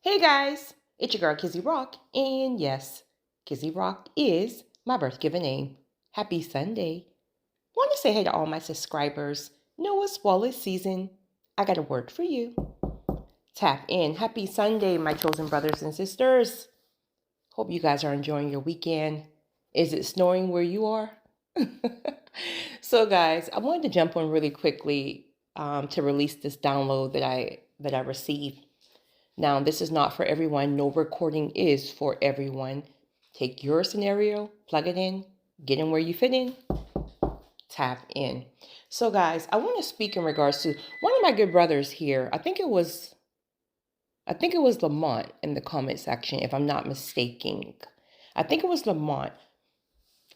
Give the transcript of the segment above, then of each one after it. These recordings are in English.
Hey guys, it's your girl Kizzy Rock, and yes, Kizzy Rock is my birth given name. Happy Sunday. Want to say hey to all my subscribers. Know it's Wallace season. I got a word for you. Tap in. Happy Sunday, my chosen brothers and sisters. Hope you guys are enjoying your weekend. Is it snowing where you are? So guys, I wanted to jump on really quickly to release this download that I received. Now, this is not for everyone. No recording is for everyone. Take your scenario, plug it in, get in where you fit in, tap in. So, guys, I want to speak in regards to one of my good brothers here. I think it was Lamont in the comment section, if I'm not mistaken. I think it was Lamont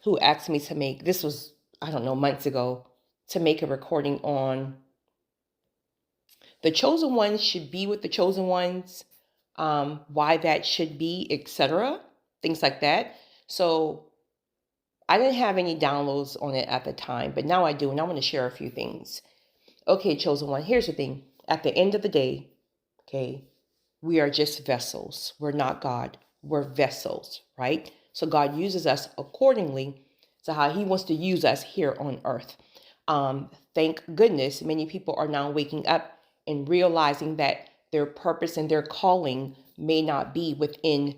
who asked me to make, this was, I don't know, months ago, to make a recording on the chosen ones should be with the chosen ones, why that should be, etc., things like that. So I didn't have any downloads on it at the time, but now I do, and I want to share a few things. Okay, chosen one, here's the thing. At the end of the day, okay, we are just vessels. We're not God. We're vessels, right? So God uses us accordingly to how he wants to use us here on earth. Thank goodness many people are now waking up and realizing that their purpose and their calling may not be within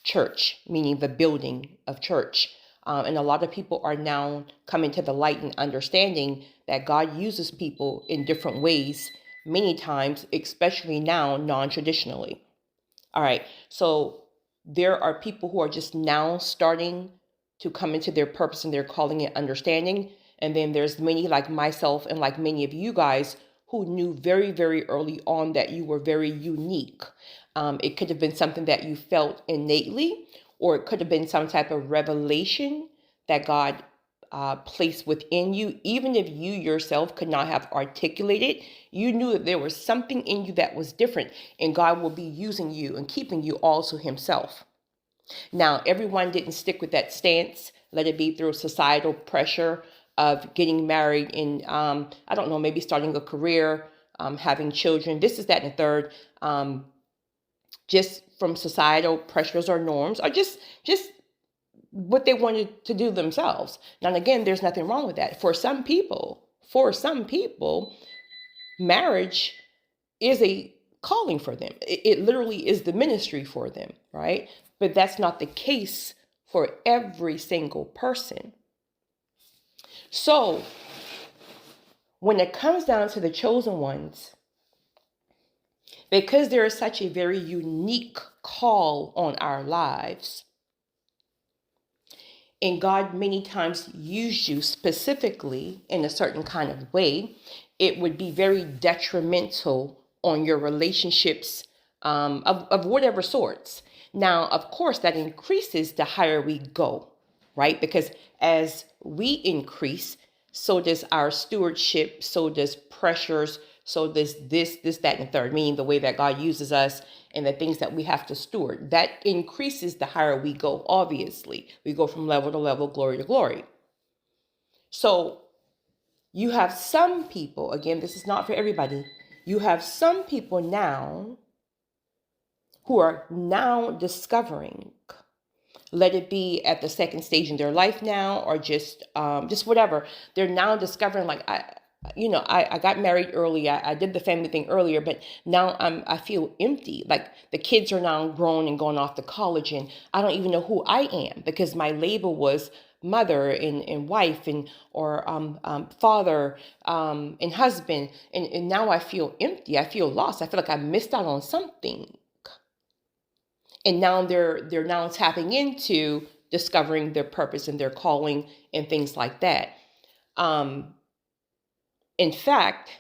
church, meaning the building of church. And a lot of people are now coming to the light and understanding that God uses people in different ways, many times, especially now, non-traditionally. All right, so there are people who are just now starting to come into their purpose and their calling and understanding. And then there's many like myself and like many of you guys who knew very, very early on that you were very unique. It could have been something that you felt innately, or it could have been some type of revelation that God placed within you. Even if you yourself could not have articulated, you knew that there was something in you that was different, and God will be using you and keeping you all to himself. Now, everyone didn't stick with that stance. Let it be through societal pressure of getting married and, I don't know, maybe starting a career, having children. This is that and the third. Just from societal pressures or norms, or just what they wanted to do themselves. Now, again, there's nothing wrong with that. For some people, marriage is a calling for them. It literally is the ministry for them, right? But that's not the case for every single person. So when it comes down to the chosen ones, because there is such a very unique call on our lives, and God many times used you specifically in a certain kind of way, it would be very detrimental on your relationships of whatever sorts. Now, of course, that increases the higher we go, right? Because as we increase, so does our stewardship, so does pressures, so does this, that, and the third, meaning the way that God uses us and the things that we have to steward. That increases the higher we go, obviously. We go from level to level, glory to glory. So you have some people, again, this is not for everybody, you have some people now who are now discovering, let it be at the second stage in their life now, or just whatever. They're now discovering, like, I got married early. I did the family thing earlier, but now I feel empty. Like the kids are now grown and going off to college, and I don't even know who I am because my label was mother and wife and or father and husband, and now I feel empty. I feel lost. I feel like I missed out on something. And now they're now tapping into discovering their purpose and their calling and things like that. In fact,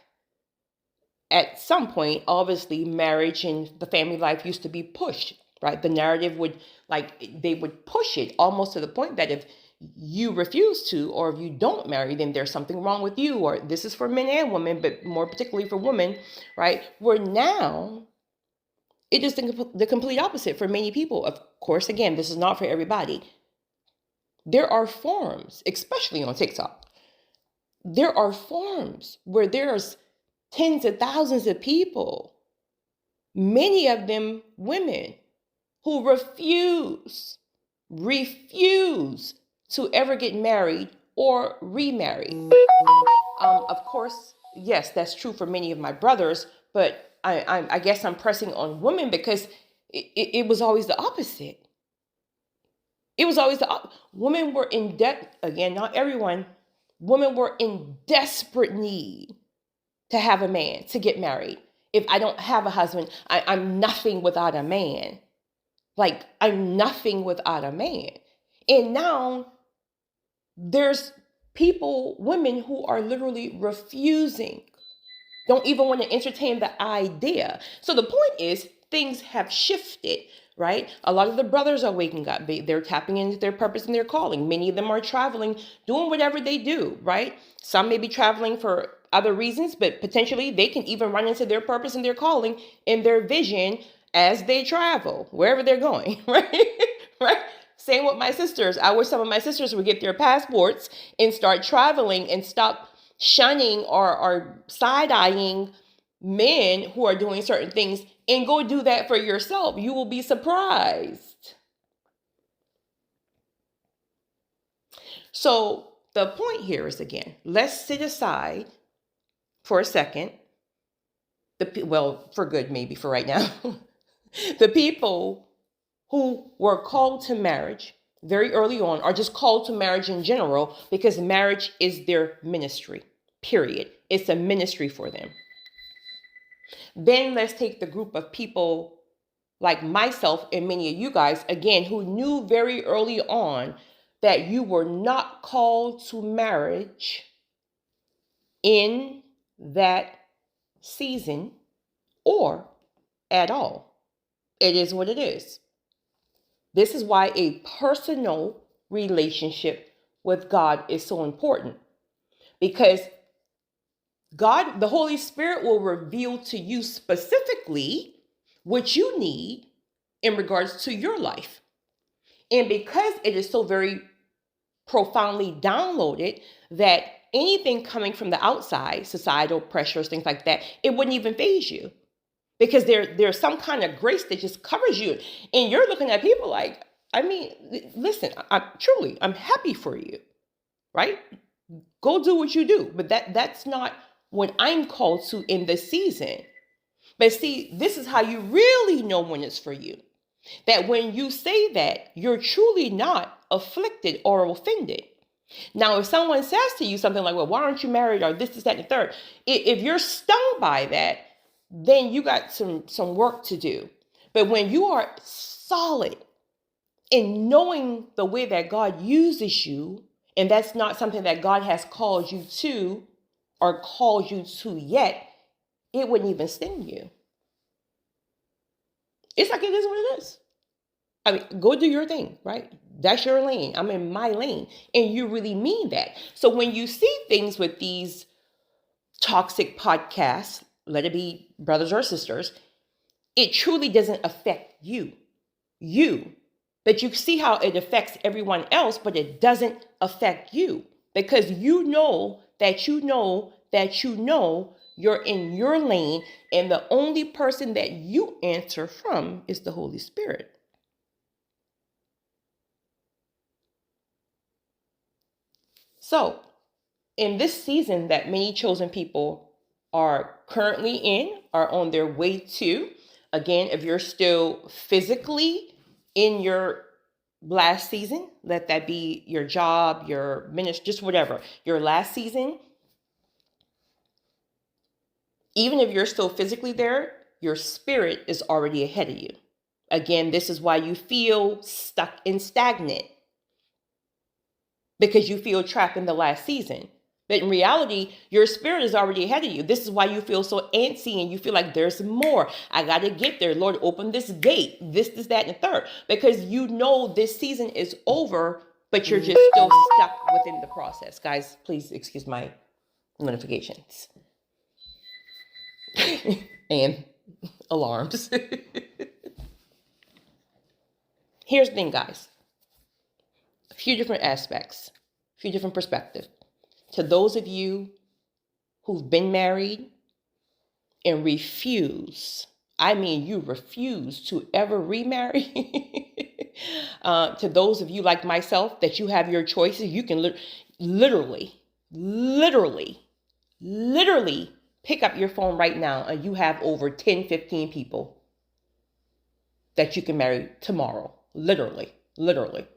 at some point, obviously, marriage and the family life used to be pushed, right? The narrative they would push it almost to the point that if you refuse to, or if you don't marry, then there's something wrong with you, or this is for men and women, but more particularly for women, right? Where now it is the complete opposite for many people. Of course, again, this is not for everybody. There are forums, especially on TikTok. There are forums where there's tens of thousands of people Many of them women who refuse to ever get married or remarry. Of course, yes, that's true for many of my brothers, but I guess I'm pressing on women because it was always the opposite. It was always women were in debt. Again, not everyone. Women were in desperate need to have a man, to get married. If I don't have a husband, I'm nothing without a man. Like, I'm nothing without a man. And now there's people, women who are literally refusing, don't even want to entertain the idea. So the point is, things have shifted, right? A lot of the brothers are waking up. They're tapping into their purpose and their calling. Many of them are traveling, doing whatever they do, right? Some may be traveling for other reasons, but potentially they can even run into their purpose and their calling and their vision as they travel, wherever they're going, right? Right? Same with my sisters. I wish some of my sisters would get their passports and start traveling and stop shunning or side-eyeing men who are doing certain things, and go do that for yourself. You will be surprised. So the point here is, again, let's sit aside for a second. Well, for good, maybe for right now. The people who were called to marriage very early on are just called to marriage in general because marriage is their ministry, period. It's a ministry for them. Then let's take the group of people like myself and many of you guys, again, who knew very early on that you were not called to marriage in that season or at all. It is what it is. This is why a personal relationship with God is so important, because God, the Holy Spirit, will reveal to you specifically what you need in regards to your life. And because it is so very profoundly downloaded that anything coming from the outside, societal pressures, things like that, it wouldn't even faze you. Because there's some kind of grace that just covers you. And you're looking at people like, I mean, listen, I'm happy for you, right? Go do what you do. But that's not what I'm called to in this season. But see, this is how you really know when it's for you. That when you say that, you're truly not afflicted or offended. Now, if someone says to you something like, well, why aren't you married, or this, that, and the third, if you're stung by that, then you got some work to do. But when you are solid in knowing the way that God uses you, and that's not something that God has called you to or called you to yet, it wouldn't even sting you. It's like it is what it is. I mean, go do your thing, right? That's your lane. I'm in my lane. And you really mean that. So when you see things with these toxic podcasts, let it be brothers or sisters, it truly doesn't affect you. But you see how it affects everyone else, but it doesn't affect you, because you know that you know that you know you're in your lane, and the only person that you answer from is the Holy Spirit. So in this season that many chosen people are currently in, are on their way to, again, if you're still physically in your last season, let that be your job, your ministry, just whatever, your last season, even if you're still physically there, your spirit is already ahead of you. Again, this is why you feel stuck and stagnant, because you feel trapped in the last season. But in reality, your spirit is already ahead of you. This is why you feel so antsy and you feel like there's more. I got to get there. Lord, open this gate. This, that, and the third. Because you know this season is over, but you're just still stuck within the process. Guys, please excuse my notifications and alarms. Here's the thing, guys. A few different aspects, a few different perspectives. To those of you who've been married and refuse, I mean, you refuse to ever remarry. To those of you like myself that you have your choices, you can literally, literally, literally pick up your phone right now and you have over 10, 15 people that you can marry tomorrow. Literally, literally.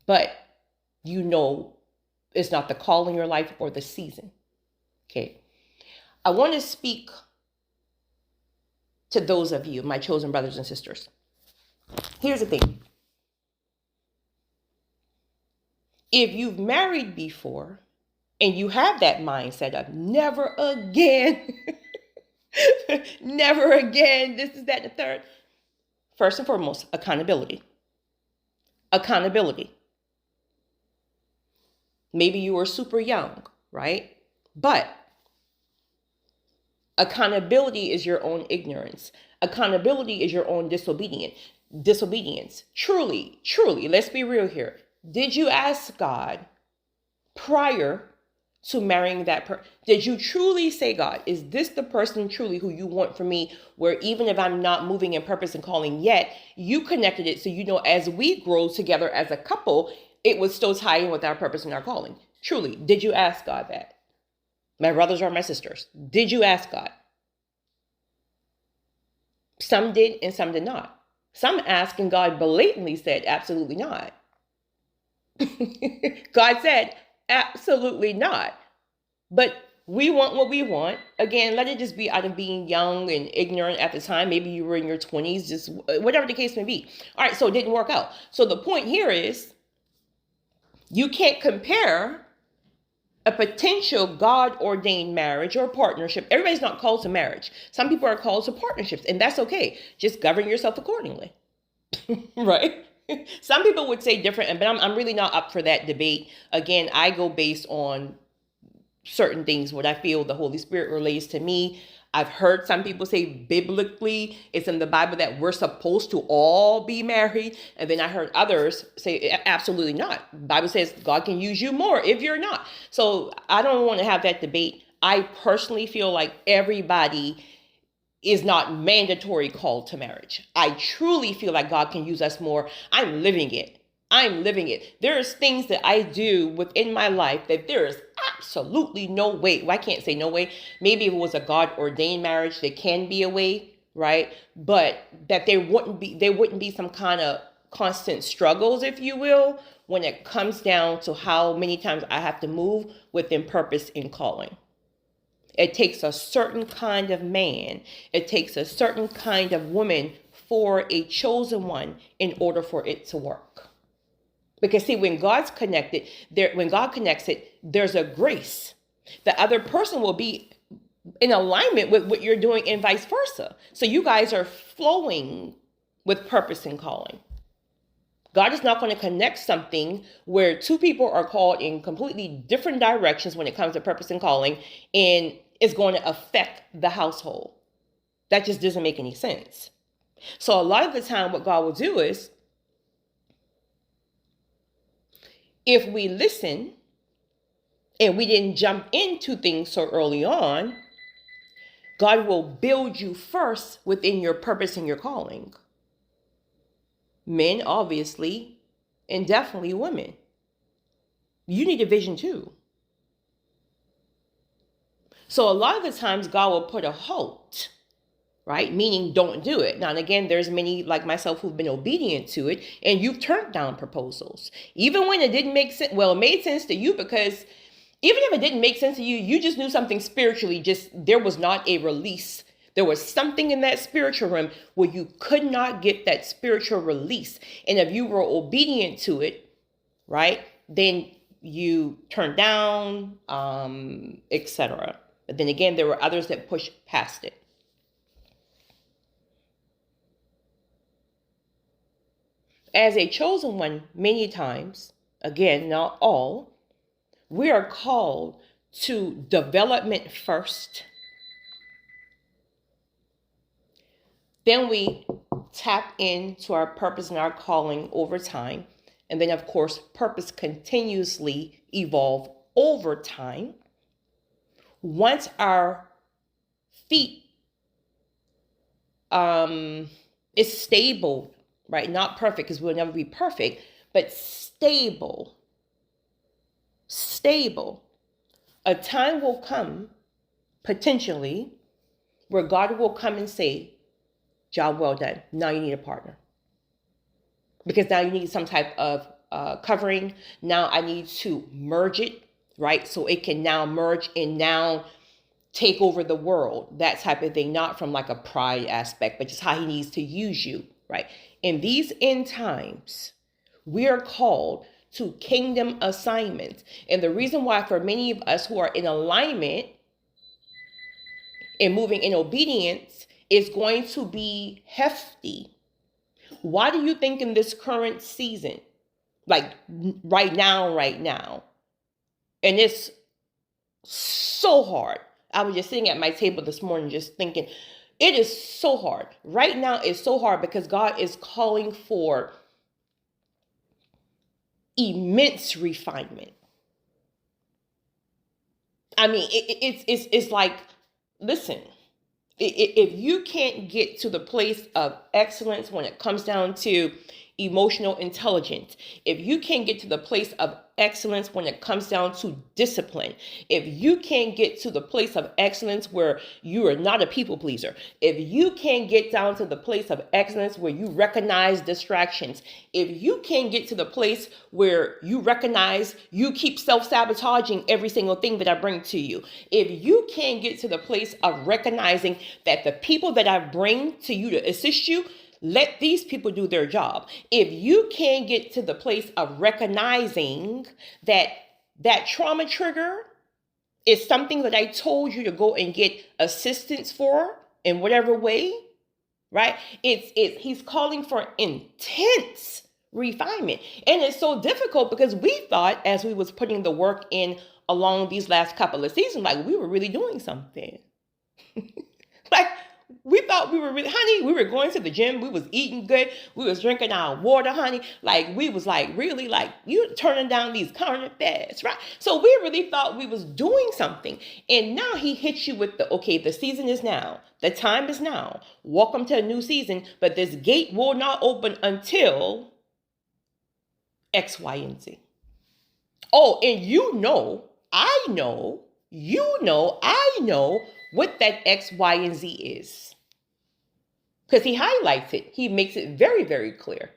But you know it's not the call in your life or the season. Okay. I want to speak to those of you, my chosen brothers and sisters. Here's the thing. If you've married before and you have that mindset of never again, never again, this is that, the third. First and foremost, accountability. Accountability. Maybe you were super young, right? But accountability is your own ignorance. Accountability is your own disobedience. Truly, truly, let's be real here. Did you ask God prior to marrying that person? Did you truly say, God, is this the person truly who you want for me? Where even if I'm not moving in purpose and calling yet, you connected it so you know as we grow together as a couple, it would still tie in with our purpose and our calling. Truly, did you ask God that? My brothers or my sisters, did you ask God? Some did and some did not. Some asked and God blatantly said, absolutely not. God said, absolutely not. But we want what we want. Again, let it just be out of being young and ignorant at the time. Maybe you were in your 20s, just whatever the case may be. All right, so it didn't work out. So the point here is you can't compare a potential God-ordained marriage or partnership. Everybody's not called to marriage. Some people are called to partnerships, and that's okay. Just govern yourself accordingly, right? Some people would say different, but I'm really not up for that debate. Again, I go based on certain things, what I feel the Holy Spirit relates to me. I've heard some people say biblically, it's in the Bible that we're supposed to all be married. And then I heard others say absolutely not. The Bible says God can use you more if you're not. So I don't want to have that debate. I personally feel like everybody is not mandatory called to marriage. I truly feel like God can use us more. I'm living it. I'm living it. There's things that I do within my life that there is absolutely no way. Well, I can't say no way. Maybe if it was a God ordained marriage, there can be a way, right? But that there wouldn't be some kind of constant struggles, if you will, when it comes down to how many times I have to move within purpose in calling. It takes a certain kind of man. It takes a certain kind of woman for a chosen one in order for it to work. Because see, when God connects it, there's a grace. The other person will be in alignment with what you're doing and vice versa. So you guys are flowing with purpose and calling. God is not going to connect something where two people are called in completely different directions when it comes to purpose and calling, and it's going to affect the household. That just doesn't make any sense. So a lot of the time what God will do is, if we listen and we didn't jump into things so early on, God will build you first within your purpose and your calling. Men, obviously, and definitely women. You need a vision too. So a lot of the times God will put a halt, right? Meaning don't do it. Now, and again, there's many like myself who've been obedient to it, and you've turned down proposals. Even when it didn't make sense. Well, it made sense to you because even if it didn't make sense to you, you just knew something spiritually, there was not a release. There was something in that spiritual realm where you could not get that spiritual release. And if you were obedient to it, right, then you turned down, etc. But then again, there were others that pushed past it. As a chosen one, many times, again, not all, we are called to development first. Then we tap into our purpose and our calling over time. And then, of course, purpose continuously evolve over time. Once our feet It's stable, right? Not perfect, because we'll never be perfect, but stable. Stable. A time will come, potentially, where God will come and say, job well done. Now you need a partner. Because now you need some type of covering. Now I need to merge it, right? So it can now merge and now take over the world, that type of thing. Not from like a pride aspect, but just how he needs to use you, right? In these end times, we are called to kingdom assignments. And the reason why for many of us who are in alignment and moving in obedience is going to be hefty. Why do you think in this current season, like right now, and it's so hard. I was just sitting at my table this morning just thinking, it is so hard. Right now it's so hard because God is calling for immense refinement. I mean, it's like, listen, if you can't get to the place of excellence when it comes down to emotional intelligence, if you can't get to the place of excellence when it comes down to discipline, if you can't get to the place of excellence where you are not a people pleaser, if you can't get down to the place of excellence where you recognize distractions, if you can't get to the place where you recognize you keep self-sabotaging every single thing that I bring to you, if you can't get to the place of recognizing that the people that I bring to you to assist you, let these people do their job. If you can't get to the place of recognizing that that trauma trigger is something that I told you to go and get assistance for in whatever way, right? He's calling for intense refinement. And it's so difficult because we thought as we was putting the work in along these last couple of seasons, like we were really doing something. Like, we thought we were really, honey, we were going to the gym. We was eating good. We was drinking our water, honey. Like, we was like, really, like, you turning down these current fads, right? So we really thought we was doing something. And now he hits you with okay, the season is now. The time is now. Welcome to a new season. But this gate will not open until X, Y, and Z. Oh, and I know what that X, Y, and Z is. Because he highlights it. He makes it very, very clear.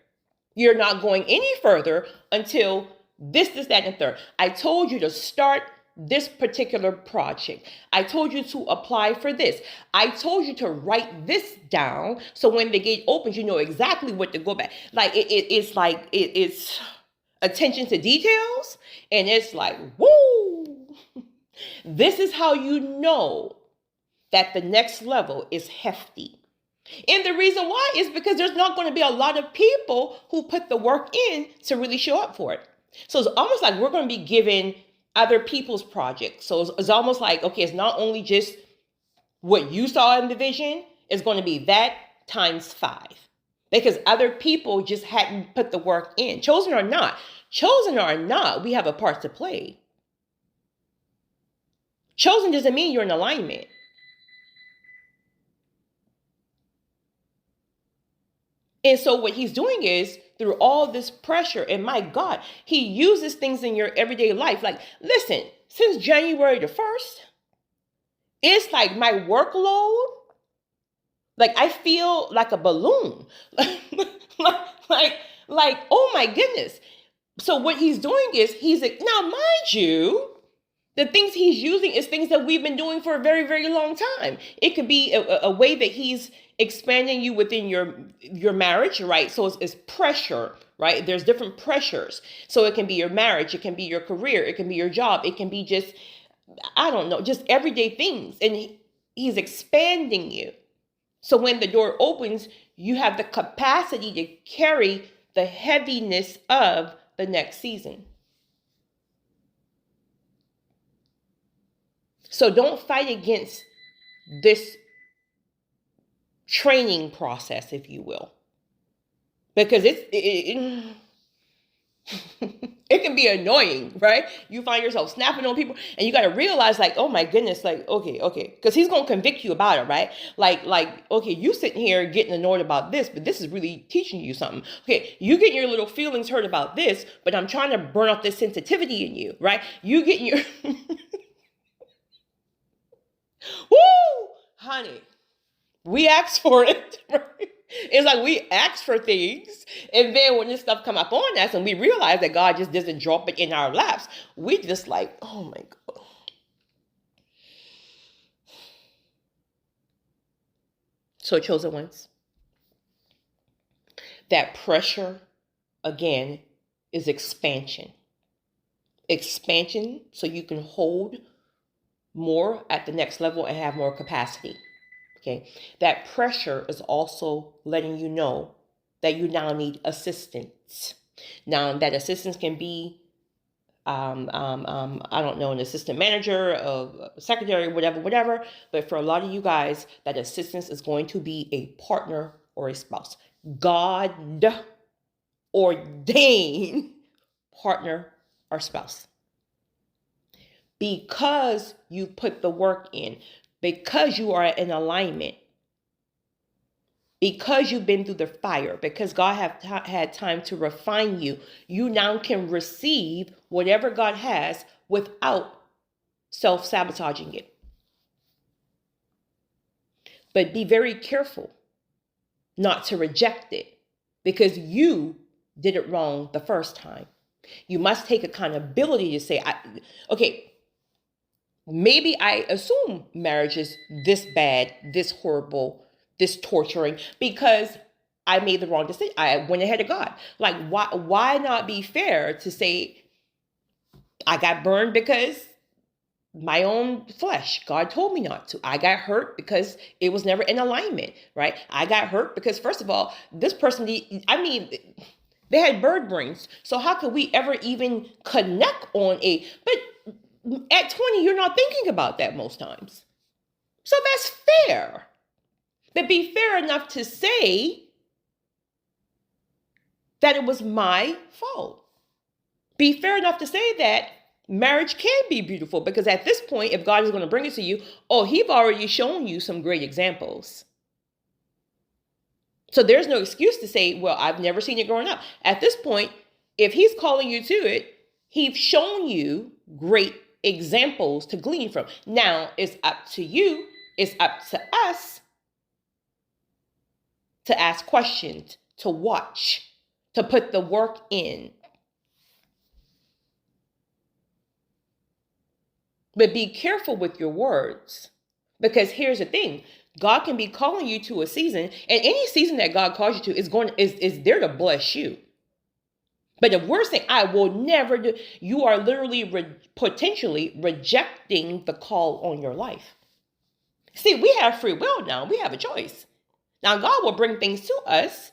You're not going any further until this, that, and third. I told you to start this particular project. I told you to apply for this. I told you to write this down so when the gate opens, you know exactly what to go back. Like it's attention to details, and it's like, woo! This is how you know that the next level is hefty. And the reason why is because there's not going to be a lot of people who put the work in to really show up for it. So it's almost like we're going to be given other people's projects. So it's almost like, okay, it's not only just what you saw in the vision, it's going to be that times 5. Because other people just hadn't put the work in. Chosen or not, we have a part to play. Chosen doesn't mean you're in alignment. And so what he's doing is through all this pressure, and my God, he uses things in your everyday life. Like, listen, since January the 1st, it's like my workload, like I feel like a balloon. like, oh my goodness. So what he's doing is now mind you, the things he's using is things that we've been doing for a very, very long time. It could be a way that he's expanding you within your marriage, right? So it's pressure, right? There's different pressures. So it can be your marriage, it can be your career, it can be your job, it can be just, I don't know, just everyday things. And he's expanding you. So when the door opens, you have the capacity to carry the heaviness of the next season. So don't fight against this training process, if you will, because It can be annoying, right? You find yourself snapping on people, and you got to realize, like, oh my goodness, like, okay, because he's gonna convict you about it, right? Okay, you sitting here getting annoyed about this, but this is really teaching you something. Okay, you getting your little feelings hurt about this, but I'm trying to burn off this sensitivity in you, right? You getting your, woo, honey. We asked for it, right? It's like we ask for things, and then when this stuff come up on us, and we realize that God just doesn't drop it in our laps, we just like, oh my God. So, chosen ones, that pressure again is expansion. Expansion so you can hold more at the next level and have more capacity. Okay, that pressure is also letting you know that you now need assistance. Now, that assistance can be, I don't know, an assistant manager, a secretary, whatever. But for a lot of you guys, that assistance is going to be a partner or a spouse. God ordained partner or spouse. Because you put the work in, because you are in alignment, because you've been through the fire, because God have had time to refine you, you now can receive whatever God has without self-sabotaging it. But be very careful not to reject it, because you did it wrong the first time. You must take accountability to say, okay, maybe I assume marriage is this bad, this horrible, this torturing, because I made the wrong decision. I went ahead of God. Like, why not be fair to say, I got burned because my own flesh, God told me not to. I got hurt because it was never in alignment, right? I got hurt because, first of all, this person, they had bird brains. So how could we ever even connect on but at 20, you're not thinking about that most times. So that's fair. But be fair enough to say that it was my fault. Be fair enough to say that marriage can be beautiful, because at this point, if God is going to bring it to you, he's already shown you some great examples. So there's no excuse to say, well, I've never seen it growing up. At this point, if he's calling you to it, he's shown you great examples to glean from. Now it's up to you, it's up to us to ask questions, to watch, to put the work in. But be careful with your words, because here's the thing. God can be calling you to a season, and any season that God calls you to is there to bless you. But the worst thing, I will never do, you are literally potentially rejecting the call on your life. See, we have free will now. We have a choice. Now, God will bring things to us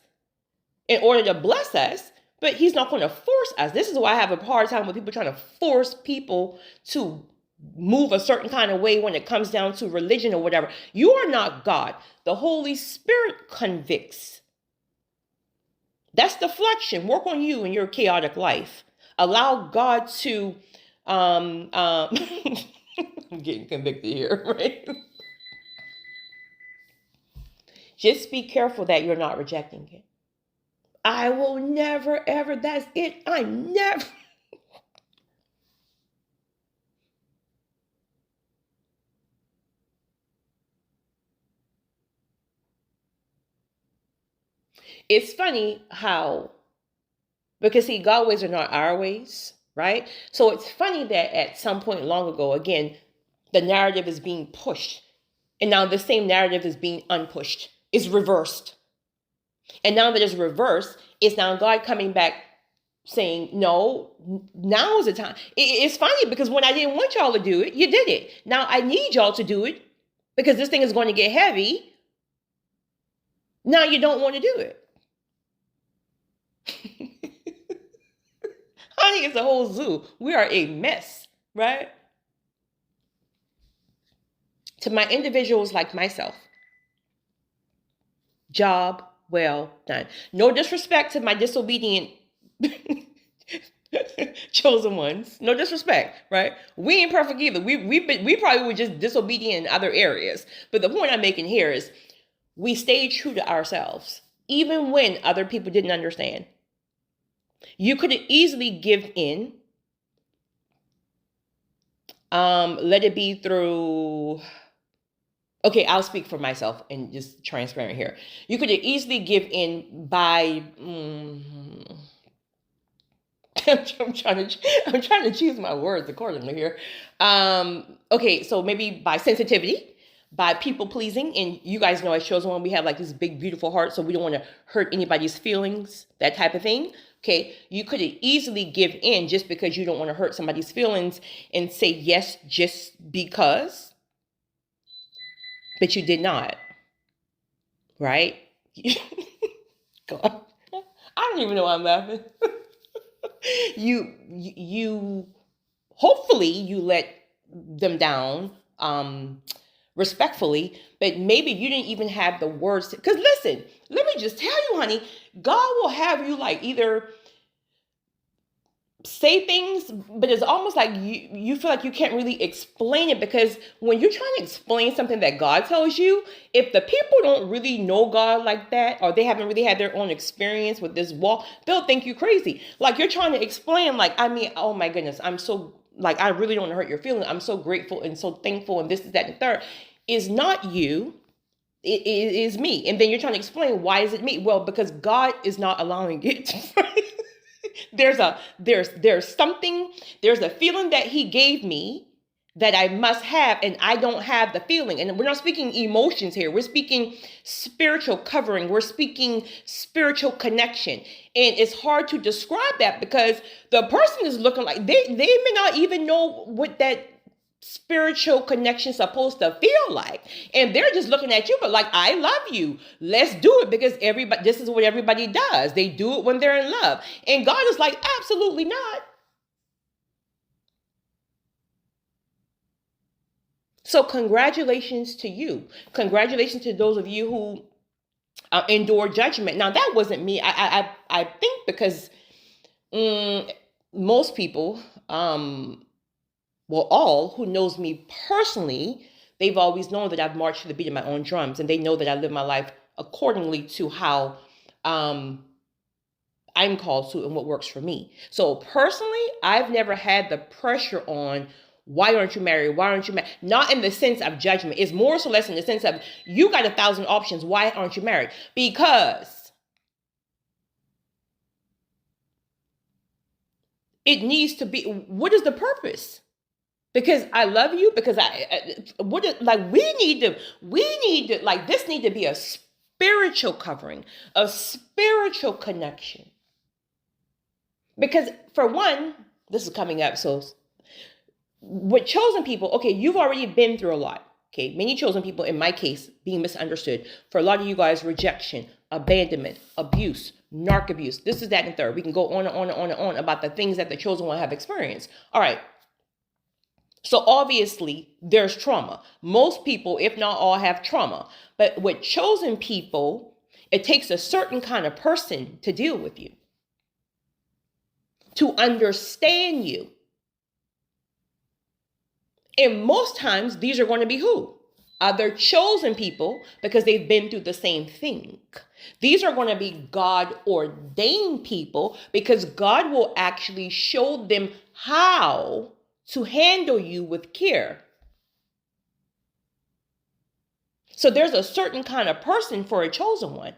in order to bless us, but he's not going to force us. This is why I have a hard time with people trying to force people to move a certain kind of way when it comes down to religion or whatever. You are not God. The Holy Spirit convicts. That's deflection. Work on you in your chaotic life. Allow God to, I'm getting convicted here, right? Just be careful that you're not rejecting it. I will never, ever, that's it. I never. It's funny how, because see, God ways are not our ways, right? So it's funny that at some point long ago, again, the narrative is being pushed. And now the same narrative is being unpushed. It's reversed. And now that it's reversed, it's now God coming back saying, no, now is the time. It's funny because when I didn't want y'all to do it, you did it. Now I need y'all to do it because this thing is going to get heavy. Now you don't want to do it. Honey, it's a whole zoo. We are a mess, right? To my individuals like myself, job well done. No disrespect to my disobedient chosen ones. No disrespect, right? We ain't perfect either. We probably were just disobedient in other areas. But the point I'm making here is we stayed true to ourselves, even when other people didn't understand. You could have easily give in. Let it be through. Okay, I'll speak for myself and just transparent here. You could have easily give in by. I'm trying to choose my words accordingly here. Okay, so maybe by sensitivity, by people pleasing, and you guys know as chosen one, we have like this big beautiful heart, so we don't want to hurt anybody's feelings, that type of thing. Okay, you could easily give in just because you don't want to hurt somebody's feelings and say yes just because, but you did not, right? God, I don't even know why I'm laughing. you hopefully you let them down respectfully, but maybe you didn't even have the words because listen, let me just tell you, honey, God will have you like either say things, but it's almost like you feel like you can't really explain it, because when you're trying to explain something that God tells you, if the people don't really know God like that, or they haven't really had their own experience with this walk, they'll think you crazy. Like you're trying to explain, like, I mean, oh my goodness, I'm so, like, I really don't want to hurt your feelings, I'm so grateful and so thankful and this is that and the third. Is not you, it is me. And then you're trying to explain, why is it me? Well, because God is not allowing it. There's something, there's a feeling that he gave me that I must have, and I don't have the feeling. And we're not speaking emotions here, we're speaking spiritual covering, we're speaking spiritual connection. And it's hard to describe that because the person is looking like they may not even know what that spiritual connection supposed to feel like, and they're just looking at you but like, I love you, let's do it, because everybody, this is what everybody does, they do it when they're in love. And God is like, absolutely not. So congratulations to you, congratulations to those of you who endure judgment. Now that wasn't me. I think because most people, well, all who knows me personally, they've always known that I've marched to the beat of my own drums, and they know that I live my life accordingly to how I'm called to and what works for me. So personally, I've never had the pressure on, why aren't you married? Why aren't you married? Not in the sense of judgment. It's more so less in the sense of, you got 1,000 options. Why aren't you married? Because it needs to be, what is the purpose? Because I love you, because what is, like, we need to, like, this need to be a spiritual covering, a spiritual connection. Because for one, this is coming up, so with chosen people, okay, you've already been through a lot. Okay, many chosen people, in my case, being misunderstood. For a lot of you guys, rejection, abandonment, abuse, narc abuse, this is that and third. We can go on and on and on and on about the things that the chosen one have experienced. All right. So obviously there's trauma. Most people, if not all, have trauma. But with chosen people, it takes a certain kind of person to deal with you, to understand you. And most times these are going to be who? Other chosen people, because they've been through the same thing. These are going to be God ordained people, because God will actually show them how to handle you with care. So there's a certain kind of person for a chosen one.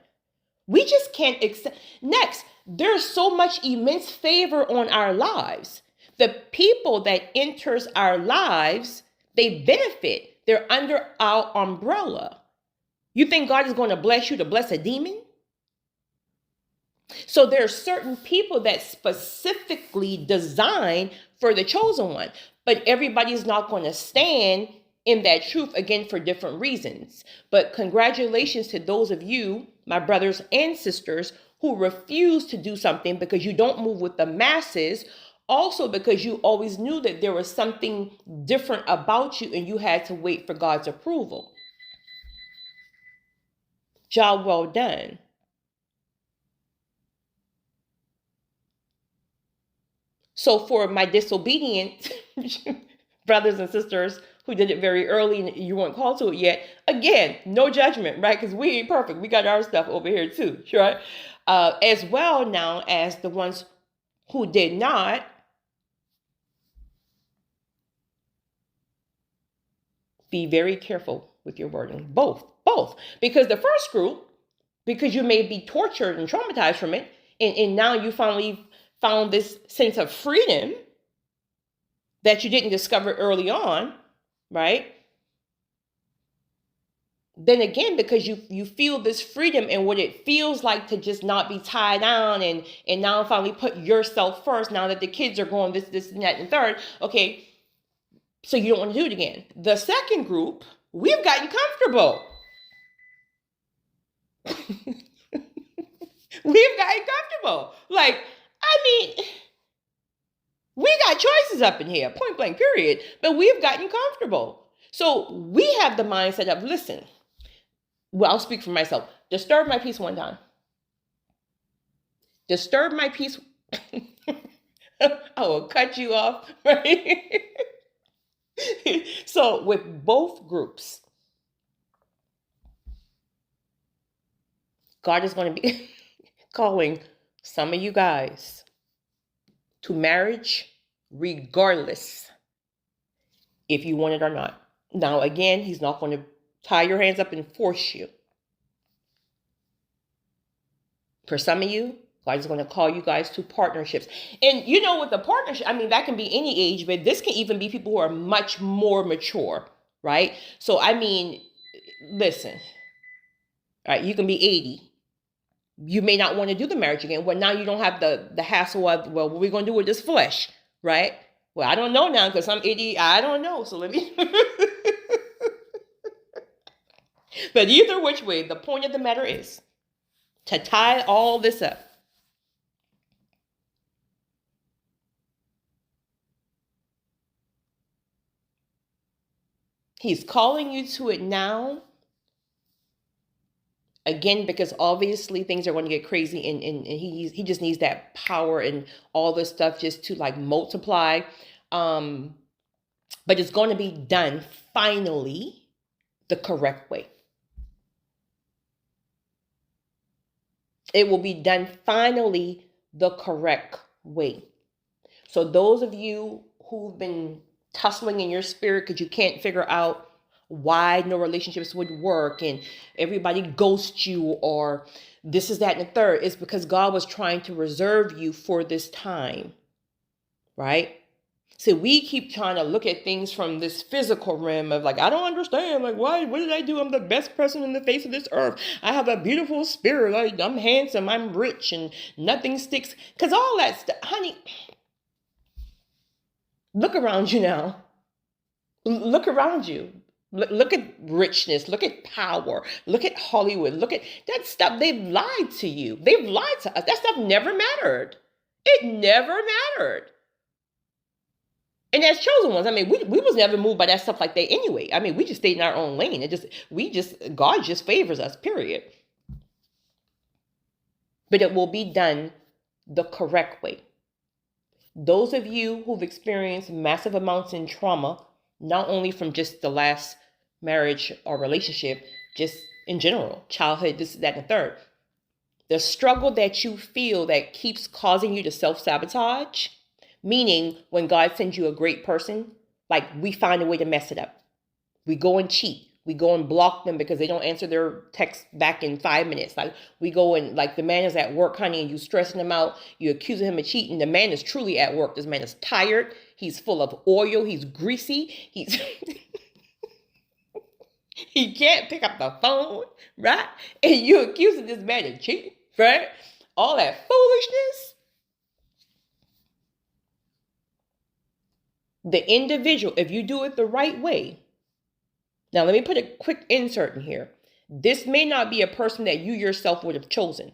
We just can't accept. Next, there's so much immense favor on our lives. The people that enters our lives, they benefit. They're under our umbrella. You think God is going to bless you to bless a demon? So there are certain people that specifically designed for the chosen one, but everybody's not going to stand in that truth, again, for different reasons. But congratulations to those of you, my brothers and sisters, who refuse to do something because you don't move with the masses. Also because you always knew that there was something different about you and you had to wait for God's approval. Job well done. So for my disobedient brothers and sisters who did it very early and you weren't called to it yet, again, no judgment, right? Because we ain't perfect. We got our stuff over here too, right? As well now as the ones who did not. Be very careful with your wording. Both. Because the first group, because you may be tortured and traumatized from it, and now you finally found this sense of freedom that you didn't discover early on, right? Then again, because you feel this freedom and what it feels like to just not be tied down and now finally put yourself first, now that the kids are going this and that and third, okay, so you don't want to do it again. The second group, we've gotten comfortable. We've gotten comfortable. Like, I mean, we got choices up in here, point blank, period. But we've gotten comfortable. So we have the mindset of, listen, well, I'll speak for myself. Disturb my peace one time. Disturb my peace. I will cut you off, right? So with both groups, God is going to be calling some of you guys to marriage regardless if you want it or not. Now, again, he's not going to tie your hands up and force you. For some of you, God is going to call you guys to partnerships. And you know, with the partnership, I mean, that can be any age, but this can even be people who are much more mature, right? So, I mean, listen, all right, you can be 80. You may not want to do the marriage again. Well, now you don't have the hassle of, well, what are we going to do with this flesh, right? Well, I don't know now because I'm 80. I don't know. So let me... But either which way, the point of the matter is to tie all this up. He's calling you to it now. Again, because obviously things are going to get crazy and he just needs that power and all this stuff just to like multiply. But it's going to be done finally the correct way. It will be done finally the correct way. So those of you who've been tussling in your spirit because you can't figure out why no relationships would work and everybody ghosts you or this is that and the third, it's because God was trying to reserve you for this time, right? So we keep trying to look at things from this physical realm of like, I don't understand. Like, why? What did I do? I'm the best person in the face of this earth. I have a beautiful spirit. Like, I'm handsome. I'm rich and nothing sticks. Because all that stuff, honey, look around you now. Look around you. Look at richness. Look at power. Look at Hollywood. Look at that stuff. They've lied to you. They've lied to us. That stuff never mattered. It never mattered. And as chosen ones, I mean, we was never moved by that stuff like that anyway. I mean, we just stayed in our own lane. God just favors us, period. But it will be done the correct way. Those of you who've experienced massive amounts in trauma, not only from just the last marriage or relationship, just in general, childhood, this, that, and the third. The struggle that you feel that keeps causing you to self-sabotage, meaning when God sends you a great person, like we find a way to mess it up. We go and cheat. We go and block them because they don't answer their text back in 5 minutes. Like we go and like the man is at work, honey, and you stressing him out. You accusing him of cheating. The man is truly at work. This man is tired. He's full of oil. He's greasy. He can't pick up the phone, right? And you accusing this man of cheating, right? All that foolishness. The individual, if you do it the right way. Now, let me put a quick insert in here. This may not be a person that you yourself would have chosen.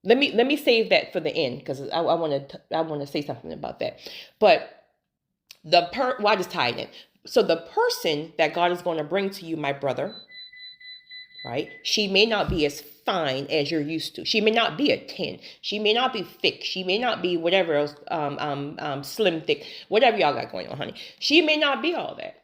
Let me save that for the end because I want to say something about that. But I just tied in. So the person that God is going to bring to you, my brother, right? She may not be as fine as you're used to. She may not be a 10. She may not be thick. She may not be whatever else, slim, thick, whatever y'all got going on, honey. She may not be all that.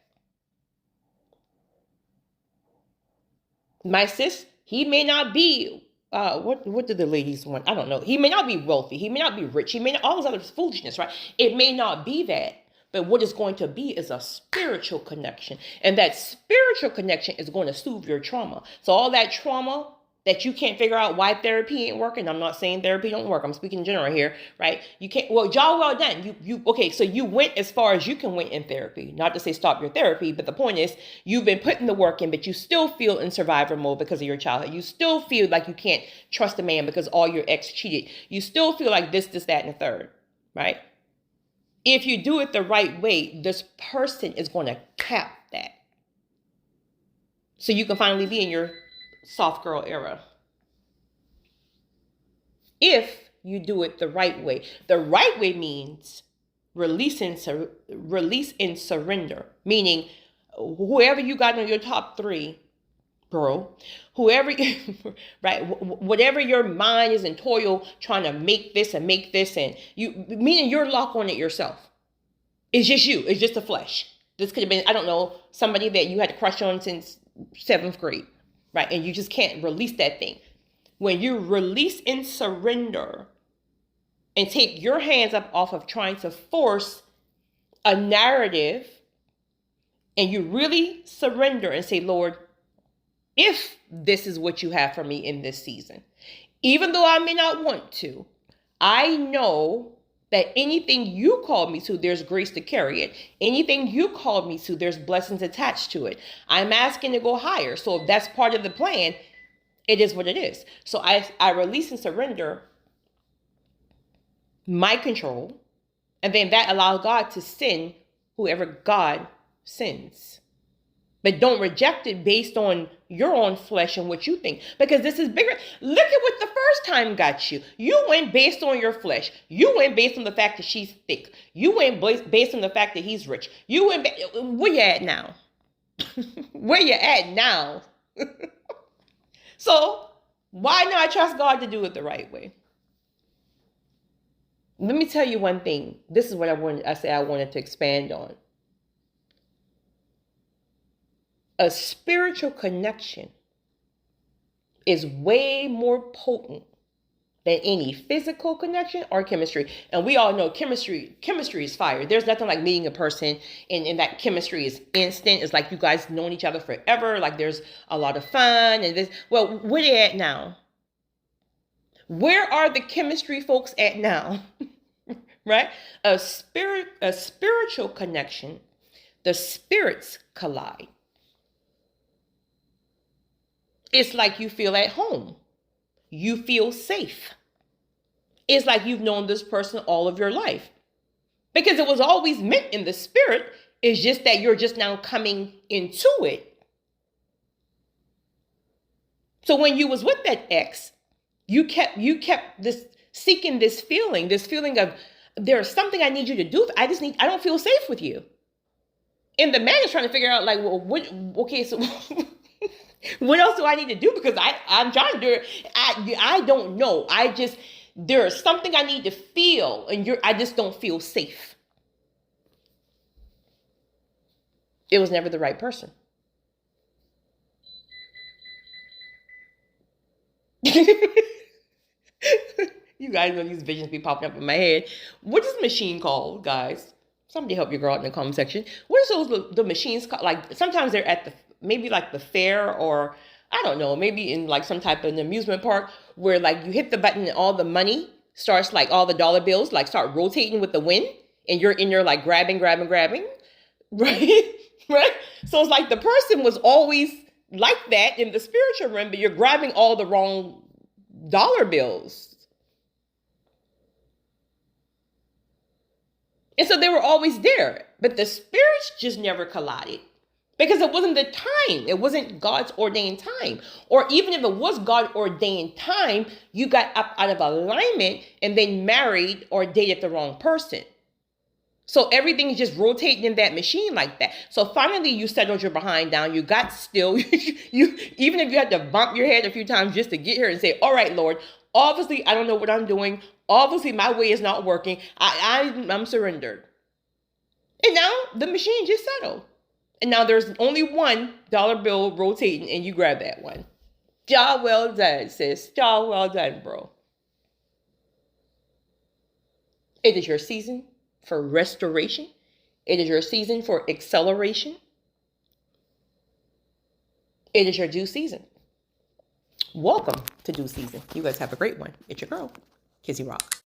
My sis, he may not be, what do the ladies want? I don't know. He may not be wealthy. He may not be rich. He may not, all this other foolishness, right? It may not be that. But what it's going to be is a spiritual connection. And that spiritual connection is going to soothe your trauma. So all that trauma that you can't figure out why therapy ain't working. I'm not saying therapy don't work. I'm speaking in general here, right? You can't, well, y'all well done. Okay, so you went as far as you can went in therapy. Not to say stop your therapy, but the point is you've been putting the work in, but you still feel in survivor mode because of your childhood. You still feel like you can't trust a man because all your ex cheated. You still feel like this, that, and the third, right? If you do it the right way, this person is going to cap that. So you can finally be in your soft girl era. If you do it the right way. The right way means release and surrender. Meaning, whoever you got on your top 3, girl, whoever, right, whatever your mind is in toil trying to make this and you, meaning you're locked on it yourself. It's just you. It's just the flesh. This could have been, I don't know, somebody that you had a crush on since 7th grade, right? And you just can't release that thing. When you release and surrender and take your hands up off of trying to force a narrative, and you really surrender and say, Lord, if this is what you have for me in this season, even though I may not want to, I know that anything you called me to, there's grace to carry it. Anything you called me to, there's blessings attached to it. I'm asking to go higher. So if that's part of the plan, it is what it is. So I release and surrender my control. And then that allows God to send whoever God sends. But don't reject it based on your own flesh and what you think. Because this is bigger. Look at what the first time got you. You went based on your flesh. You went based on the fact that she's thick. You went based on the fact that he's rich. You went, where you at now? Where you at now? So why not trust God to do it the right way? Let me tell you one thing. This is what I wanted to expand on. A spiritual connection is way more potent than any physical connection or chemistry. And we all know chemistry is fire. There's nothing like meeting a person and that chemistry is instant. It's like you guys known each other forever. Like there's a lot of fun and this. Well, where they at now? Where are the chemistry folks at now? Right? A spiritual connection, the spirits collide. It's like you feel at home. You feel safe. It's like you've known this person all of your life. Because it was always meant in the spirit. It's just that you're just now coming into it. So when you was with that ex, you kept this seeking this feeling of there's something I need you to do. I don't feel safe with you. And the man is trying to figure out like, well, so what else do I need to do? Because I'm trying to do it. I don't know. There's something I need to feel and I just don't feel safe. It was never the right person. You guys know these visions be popping up in my head. What is the machine called, guys? Somebody help your girl out in the comment section. What is the machines called? Like sometimes they're at maybe like the fair or I don't know, maybe in like some type of an amusement park where like you hit the button and all the money starts like all the dollar bills like start rotating with the wind and you're in there like grabbing, right? Right? So it's like the person was always like that in the spiritual realm, but you're grabbing all the wrong dollar bills. And so they were always there, but the spirits just never collided because it wasn't the time. It wasn't God's ordained time. Or even if it was God ordained time, you got up out of alignment and then married or dated the wrong person. So everything is just rotating in that machine like that. So finally you settled your behind down. You got still. You even if you had to bump your head a few times just to get here and say, all right, Lord, obviously I don't know what I'm doing. Obviously my way is not working. I'm surrendered. And now the machine just settled. And now there's only $1 bill rotating and you grab that one. Job well done, sis. Job well done, bro. It is your season for restoration. It is your season for acceleration. It is your due season. Welcome to due season. You guys have a great one. It's your girl, Kizzy Rock.